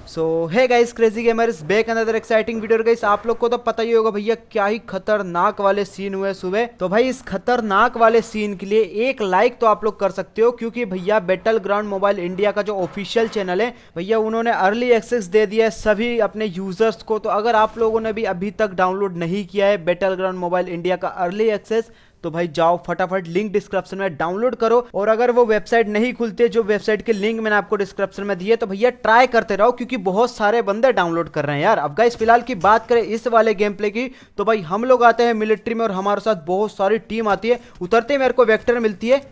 So hey guys, crazy gamer is back another exciting video. Guys आप लोग को तो पता ही होगा भैया क्या ही खतरनाक वाले सीन हुए सुबह। तो भाई इस खतरनाक वाले सीन के लिए एक लाइक तो आप लोग कर सकते हो, क्योंकि भैया बैटल ग्राउंड मोबाइल इंडिया का जो ऑफिशियल चैनल है भैया उन्होंने अर्ली एक्सेस दे दिया है सभी अपने यूजर्स को। तो अगर आप लोगों ने भी अभी तक डाउनलोड नहीं किया है बैटल ग्राउंड मोबाइल इंडिया का अर्ली एक्सेस, तो भाई जाओ फटाफट लिंक डिस्क्रिप्शन में डाउनलोड करो। और अगर वो वेबसाइट नहीं खुलती जो वेबसाइट के लिंक मैंने आपको डिस्क्रिप्शन में दी है, तो भैया ट्राई करते रहो, क्योंकि बहुत सारे बंदे डाउनलोड कर रहे हैं यार। अब गाइस फिलहाल की बात करें इस वाले गेम प्ले की, तो भाई हम लोग आते हैं मिलिट्री में और हमारे साथ बहुत सारी टीम आती है। उतरते ही मेरे को वेक्टर मिलती है।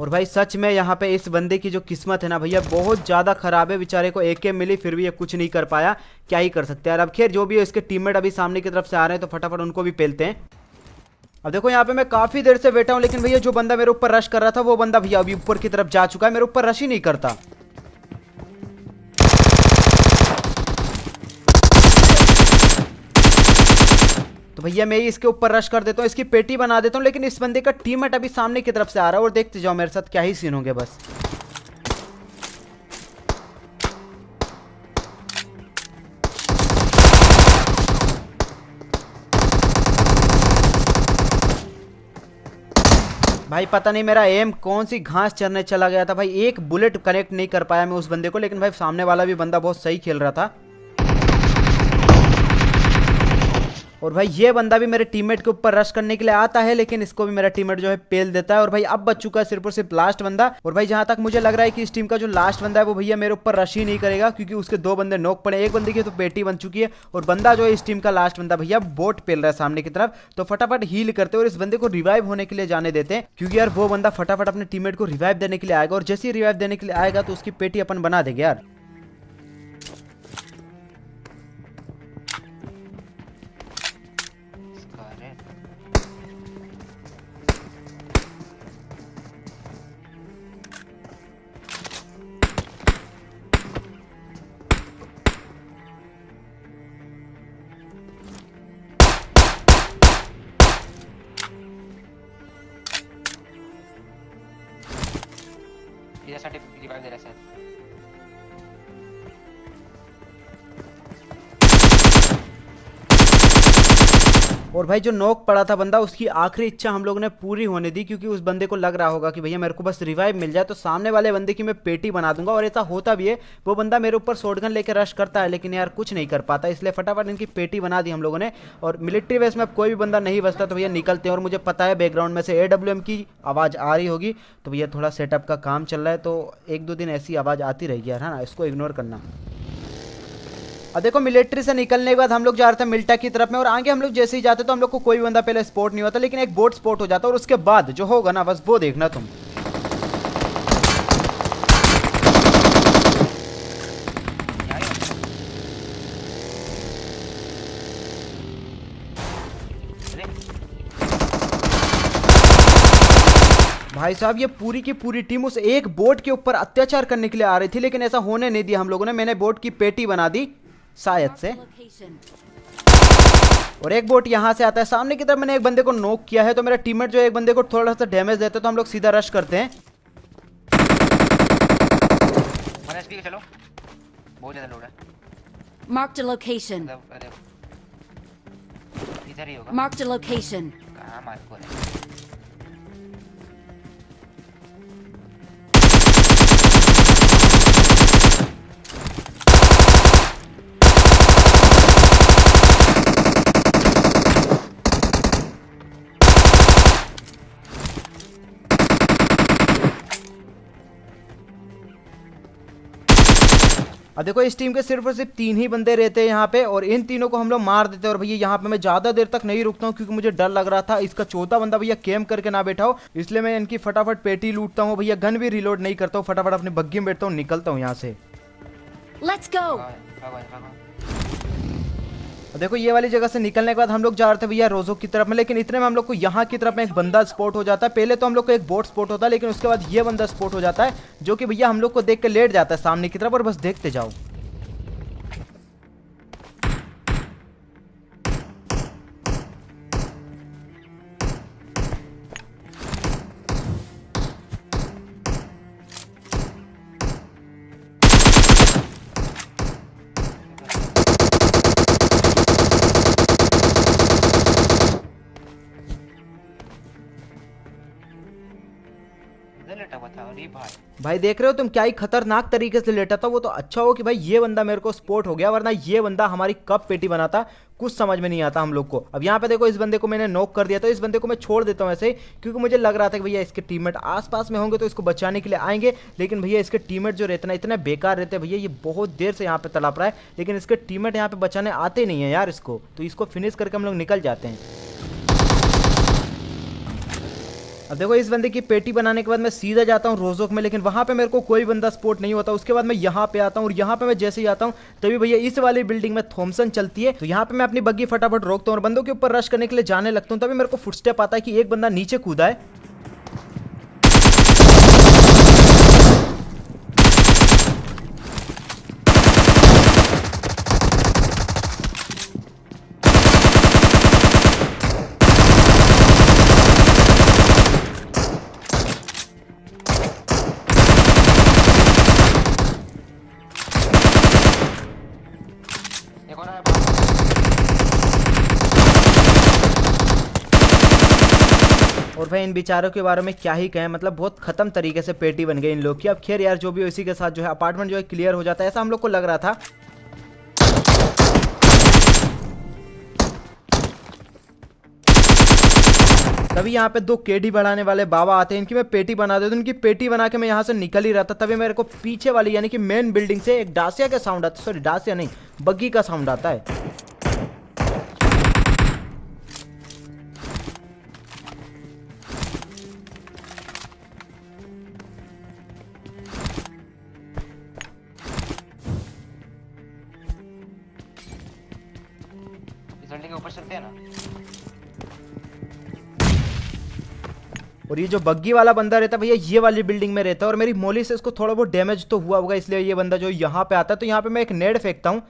और भाई सच में यहाँ पे इस बंदे की जो किस्मत है ना भैया बहुत ज़्यादा खराब है। बेचारे को AK मिली फिर भी ये कुछ नहीं कर पाया। क्या ही कर सकते हैं यार। अब खैर जो भी है, इसके टीममेट अभी सामने की तरफ से आ रहे हैं, तो फटाफट उनको भी पेलते हैं। अब देखो यहाँ पे मैं काफ़ी देर से बैठा हूँ, लेकिन भैया जो बंदा मेरे ऊपर रश कर रहा था वो बंदा भैया अभी ऊपर की तरफ जा चुका है। मेरे ऊपर रश ही नहीं करता। तो भैया मैं ही इसके ऊपर रश कर देता हूँ, इसकी पेटी बना देता हूँ, लेकिन इस बंदे का टीममेट अभी सामने की तरफ से आ रहा है। और देखते जाओ मेरे साथ क्या ही सीन होंगे बस। भाई पता नहीं मेरा एम कौन सी घास चरने चला गया था भाई, एक बुलेट कनेक्ट नहीं कर पाया मैं उस बंदे को। लेकिन भाई सामने वाला भी बंदा बहुत सही खेल रहा था। और भाई ये बंदा भी मेरे टीममेट के ऊपर रश करने के लिए आता है, लेकिन इसको भी मेरा टीममेट जो है पेल देता है। और भाई अब बच चुका है सिर्फ और सिर्फ लास्ट बंदा। और भाई जहां तक मुझे लग रहा है कि इस टीम का जो लास्ट बंदा है वो भैया मेरे ऊपर रश ही नहीं करेगा, क्योंकि उसके दो बंदे नॉक पड़े। एक बंदे की तो पेटी बन चुकी है, और बंदा जो है इस टीम का लास्ट बंदा भैया बोट पेल रहा है सामने की तरफ। तो फटाफट हील करते हैं और इस बंदे को रिवाइव होने के लिए जाने देते हैं, क्योंकि यार वो बंदा फटाफट अपने टीममेट को रिवाइव देने के लिए आएगा। और जैसे ही रिवाइव देने के लिए आएगा तो उसकी पेटी अपन बना देंगे यार। यासाठी रिवाइव दे रहा है सर। और भाई जो नॉक पड़ा था बंदा, उसकी आखिरी इच्छा हम लोगों ने पूरी होने दी, क्योंकि उस बंदे को लग रहा होगा कि भैया मेरे को बस रिवाइव मिल जाए तो सामने वाले बंदे की मैं पेटी बना दूंगा। और ऐसा होता भी है, वो बंदा मेरे ऊपर शॉटगन लेकर रश करता है, लेकिन यार कुछ नहीं कर पाता। इसलिए फटाफट इनकी पेटी बना दी हम लोगों ने। और मिलिट्री बेस में अब कोई भी बंदा नहीं बचता, तो भैया निकलते हैं। और मुझे पता है बैकग्राउंड में से AWM की आवाज़ आ रही होगी, तो भैया थोड़ा सेटअप का काम चल रहा है, तो एक दो दिन ऐसी आवाज़ आती रहेगी यार, है ना, इसको इग्नोर करना। अब देखो मिलिट्री से निकलने के बाद हम लोग जा रहे थे मिल्टा की तरफ में, और आगे हम लोग जैसे ही जाते तो हम लोग को कोई भी बंदा पहले स्पॉट नहीं होता, लेकिन एक बोट स्पॉट हो जाता। और उसके बाद जो होगा ना बस वो देखना तुम। भाई साहब ये पूरी की पूरी टीम उस एक बोट के ऊपर अत्याचार करने के लिए आ रही थी, लेकिन ऐसा होने नहीं दिया हम लोगों ने। मैंने बोट की पेटी बना दी शायद से। और एक बोट यहाँ से आता है सामने की तरफ। मैंने एक बंदे को नॉक किया है, तो मेरा टीममेट जो एक बंदे को थोड़ा सा डैमेज देता है, तो हम लोग सीधा रश करते हैं। चलो बहुत ज्यादा लोड है। Marked a location. इधर ही होगा। Marked a location. कहाँ मार्क हो रहा है? अब देखो इस टीम के सिर्फ और सिर्फ 3 ही बंदे रहते हैं यहाँ पे, और इन तीनों को हम लोग मार देते हैं। और भैया यहाँ पे मैं ज़्यादा देर तक नहीं रुकता हूँ, क्योंकि मुझे डर लग रहा था इसका चौथा बंदा भैया कैम्प करके ना बैठा हो, इसलिए मैं इनकी फटाफट पेटी लूटता हूँ भैया। गन भी रिलोड नहीं करता हूँ, फटाफट अपनी बग्गी में बैठता हूँ, निकलता हूँ यहाँ से। Let's go. देखो ये वाली जगह से निकलने के बाद हम लोग जा रहे थे भैया रोजो की तरफ में, लेकिन इतने में हम लोग को यहाँ की तरफ में एक बंदा स्पॉट हो जाता है। पहले तो हम लोग को एक बोट स्पॉट होता है, लेकिन उसके बाद ये बंदा स्पॉट हो जाता है जो कि भैया हम लोग को देख के लेट जाता है सामने की तरफ और बस देखते जाओ। इधर लेटा हुआ था। अरे भाई भाई देख रहे हो तुम क्या ही खतरनाक तरीके से लेटा था वो। तो अच्छा हो कि भाई ये बंदा मेरे को स्पॉट हो गया, वरना ये बंदा हमारी कब पेटी बनाता कुछ समझ में नहीं आता हम लोग को। अब यहाँ पे देखो इस बंदे को मैंने नॉक कर दिया, तो इस बंदे को मैं छोड़ देता हूँ ऐसे ही, क्योंकि मुझे लग रहा था कि भैया इसके टीममेट आसपास में होंगे तो इसको बचाने के लिए आएंगे। लेकिन भैया इसके टीममेट जो रहते ना इतने बेकार रहते हैं भैया, ये बहुत देर से यहाँ पे तड़प रहा है, लेकिन इसके टीममेट यहाँ पे बचाने आते नहीं है यार इसको। तो इसको फिनिश करके हम लोग निकल जाते हैं। अब देखो इस बंदे की पेटी बनाने के बाद मैं सीधा जाता हूँ रोजोक में, लेकिन वहाँ पे मेरे को कोई बंदा स्पॉट नहीं होता। उसके बाद मैं यहाँ पे आता हूँ और यहाँ पे मैं जैसे ही आता हूँ तभी भैया इस वाली बिल्डिंग में थॉमसन चलती है। तो यहाँ पे मैं अपनी बग्गी फटाफट रोकता हूँ और बंदों के ऊपर रश करने के लिए जाने लगता हूँ। तभी मेरे को फुटस्टेप आता है कि एक बंदा नीचे कूदा है। एक और है। और भाई इन बेचारों के बारे में क्या ही कहें, मतलब बहुत खत्म तरीके से पेटी बन गई इन लोग की। अब खैर यार जो भी हो, इसी के साथ जो है अपार्टमेंट जो है क्लियर हो जाता है, ऐसा हम लोग को लग रहा था। तभी यहाँ पे दो केडी बढ़ाने वाले बाबा आते हैं, इनकी मैं पेटी बना देता हूँ। इनकी पेटी बना के मैं यहाँ से निकल ही रहा था, तभी मेरे को पीछे वाली यानी कि मेन बिल्डिंग से एक डासिया का साउंड आता है, सॉरी डासिया नहीं बग्गी का साउंड आता है। इस बिल्डिंग के ऊपर चलते हैं ना। और ये जो बग्गी वाला बंदा रहता है भैया ये वाली बिल्डिंग में रहता है, और मेरी मोली से इसको थोड़ा बहुत डैमेज तो हुआ होगा, इसलिए ये बंदा जो यहाँ पे आता है। तो यहाँ पे मैं एक नेड फेंकता हूँ,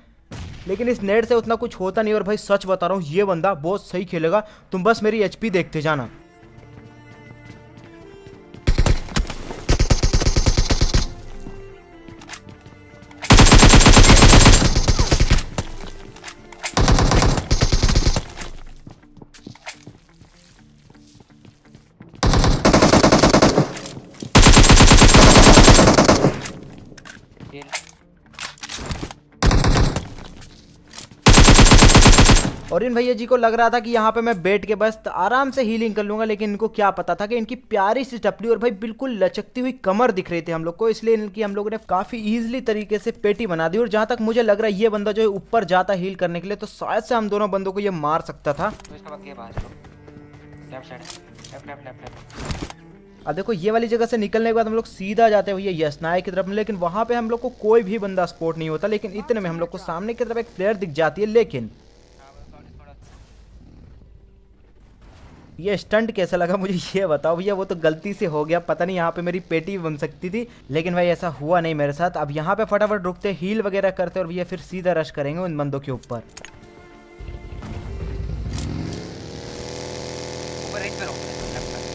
लेकिन इस नेड से उतना कुछ होता नहीं। और भाई सच बता रहा हूँ ये बंदा बहुत सही खेलेगा, तुम बस मेरी एचपी देखते जाना। Heal। और इन भैया जी को लग रहा था कि यहाँ पे मैं बैठ के बस आराम से हीलिंग कर लूंगा, लेकिन इनको क्या पता था कि इनकी प्यारी सी टपली और भाई बिल्कुल लचकती हुई कमर दिख रही थी हम लोग को, इसलिए इनकी हम लोगों ने काफी इजीली तरीके से पेटी बना दी। और जहां तक मुझे लग रहा है ये बंदा जो है ऊपर जाता हील करने के लिए, तो शायद से हम दोनों बंदों को ये मार सकता था। तो इसका बाकी है बाहर। चलो left side, left left left left. अब देखो ये वाली जगह से निकलने के बाद हम लोग सीधा जाते हैं भैया यशनाय की तरफ में, लेकिन वहां पे हम लोग को कोई भी बंदा स्पॉट नहीं होता। लेकिन इतने में हम लोग को सामने की तरफ एक फ्लेयर दिख जाती है, लेकिन ये स्टंट कैसा लगा मुझे ये बताओ भैया। वो तो गलती से हो गया, पता नहीं यहाँ पे मेरी पेटी बन सकती थी, लेकिन भाई ऐसा हुआ नहीं मेरे साथ। अब यहाँ पे फटाफट रुकते हील वगैरह करते और भैया फिर सीधा रश करेंगे उन बंदों के ऊपर। ऊपर एक पे रोक लेफ्ट साइड।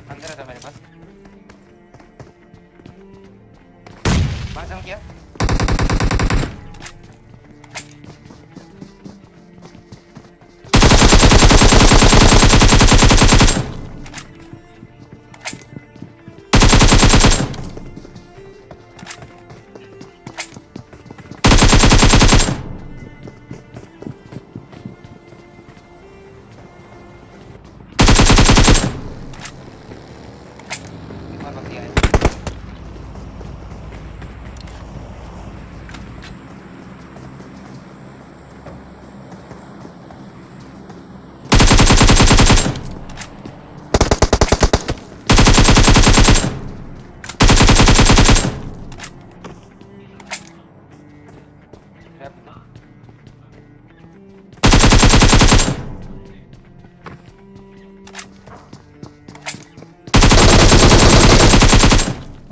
अंदर था मेरे पास। बाहर जम किया।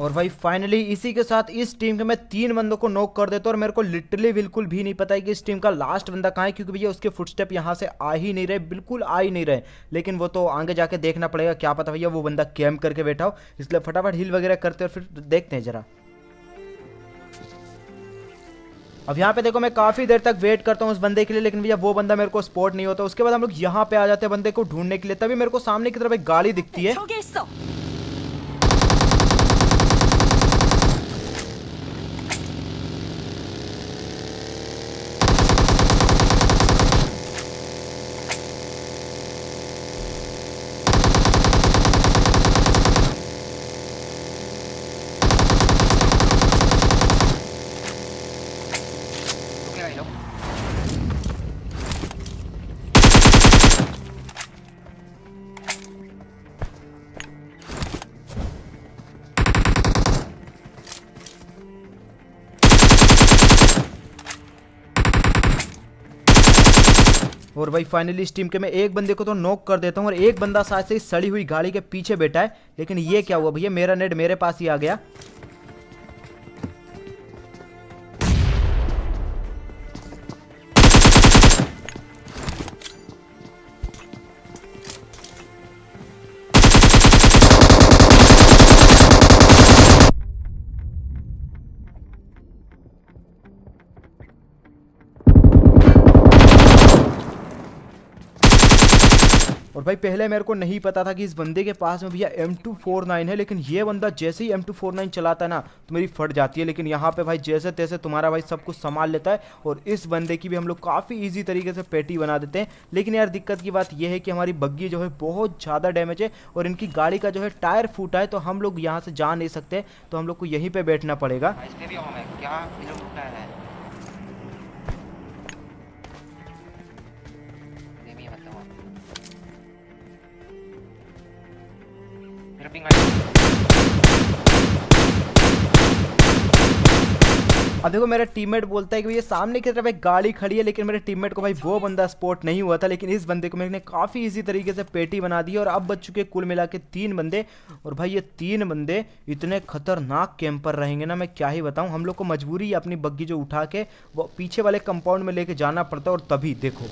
और भाई फाइनली इसी के साथ इस टीम के मैं 3 बंदों को नॉक कर देता हूँ और मेरे को लिटरली बिल्कुल भी नहीं पता है कि इस टीम का लास्ट बंदा कहाँ है, क्योंकि भैया उसके फुटस्टेप यहाँ से आ ही नहीं रहे, बिल्कुल आ ही नहीं रहे। लेकिन वो तो आगे जाके देखना पड़ेगा, क्या पता भैया वो बंदा कैम्प करके बैठा हो, इसलिए फटाफट हील वगैरह करते और फिर देखते हैं जरा। अब यहाँ पे देखो मैं काफी देर तक वेट करता हूँ उस बंदे के लिए, लेकिन भैया वो बंदा मेरे को स्पॉट नहीं होता। उसके बाद हम लोग यहाँ पे आ जाते हैं बंदे को ढूंढने के लिए, तभी मेरे को सामने की तरफ एक गाड़ी दिखती है। 저기 있어. रुकेगा ये लोग। और भाई फाइनली इस टीम के मैं एक बंदे को तो नॉक कर देता हूँ और एक बंदा शायद से इस सड़ी हुई गाड़ी के पीछे बैठा है। लेकिन ये क्या हुआ भैया, मेरा नेट मेरे पास ही आ गया। और भाई पहले मेरे को नहीं पता था कि इस बंदे के पास में भैया M249 है, लेकिन ये बंदा जैसे ही M249 चलाता है ना तो मेरी फट जाती है। लेकिन यहाँ पे भाई जैसे तैसे तुम्हारा भाई सब कुछ संभाल लेता है और इस बंदे की भी हम लोग काफ़ी इजी तरीके से पेटी बना देते हैं। लेकिन यार दिक्कत की बात ये है कि हमारी बग्गी जो है बहुत ज़्यादा डैमेज है और इनकी गाड़ी का जो है टायर फूटा है, तो हम लोग यहाँ से जा नहीं सकते, तो हम लोग को यहीं पर बैठना पड़ेगा। हाँ, इस पे भी होम है क्या? ये लोग रुकना है। ये भी मतलब मेरा पिंग आई। अब देखो मेरा टीममेट बोलता है कि ये सामने की तरफ एक गाड़ी खड़ी है, लेकिन मेरे टीममेट को भाई वो बंदा स्पॉट नहीं हुआ था। लेकिन इस बंदे को मैंने काफ़ी इजी तरीके से पेटी बना दी और अब बच चुके कुल मिला के 3 बंदे। और भाई ये 3 बंदे इतने खतरनाक कैंपर रहेंगे ना, मैं क्या ही बताऊं। हम लोग को मजबूरी है अपनी बग्गी जो उठा के वो पीछे वाले कंपाउंड में लेके जाना पड़ता है। और तभी देखो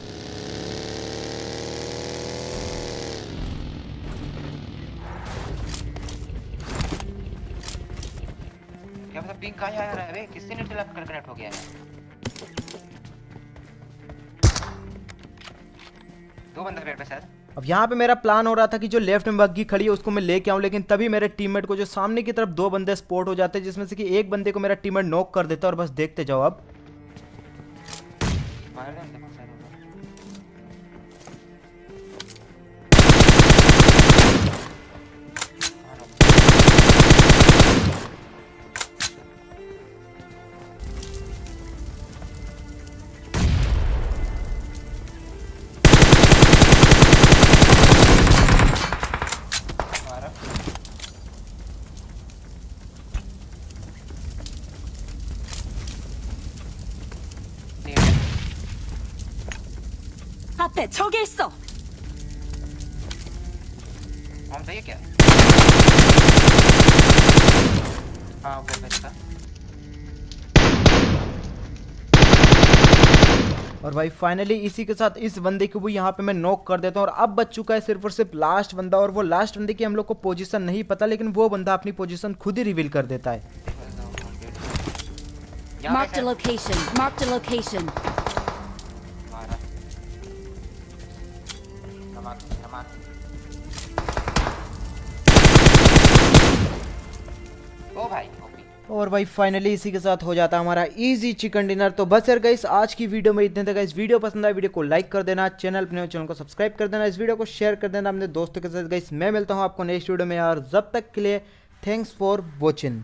क्या मतलब पिंग कहाँ आ रहा है बे? किससे नेट लग कर कनेक्ट हो गया है? 2 बंदे पेड़ पे सर। अब यहाँ पे मेरा प्लान हो रहा था कि जो लेफ्ट में बग्गी खड़ी है उसको मैं लेके आऊँ, लेकिन तभी मेरे टीममेट को जो सामने की तरफ 2 बंदे स्पॉट हो जाते हैं, जिसमें से कि एक बंदे को मेरा टीममेट नॉक कर देता है। और बस देखते जाओ अब मार दे देखो सर। 앞에 저기 있어. हम सही है क्या? हाँ ओके बेटा। और भाई फाइनली इसी के साथ इस बंदे को भी यहाँ पे मैं नॉक कर देता हूँ। और अब बच चुका है सिर्फ और सिर्फ लास्ट बंदा, और वो लास्ट बंदे की हम लोग को पोजीशन नहीं पता, लेकिन वो बंदा अपनी पोजीशन खुद ही रिवील कर देता है। Marked a location. Marked a location. ओ भाई और भाई फाइनली इसी के साथ हो जाता है हमारा इजी चिकन डिनर। तो बस यार गाइस आज की वीडियो में इतने तक। गाइस वीडियो पसंद आए वीडियो को लाइक कर देना, चैनल को सब्सक्राइब कर देना, इस वीडियो को शेयर कर देना अपने दोस्तों के साथ। गाइस मैं मिलता हूँ आपको नेक्स्ट वीडियो में यार, जब तक के लिए थैंक्स फॉर वॉचिंग।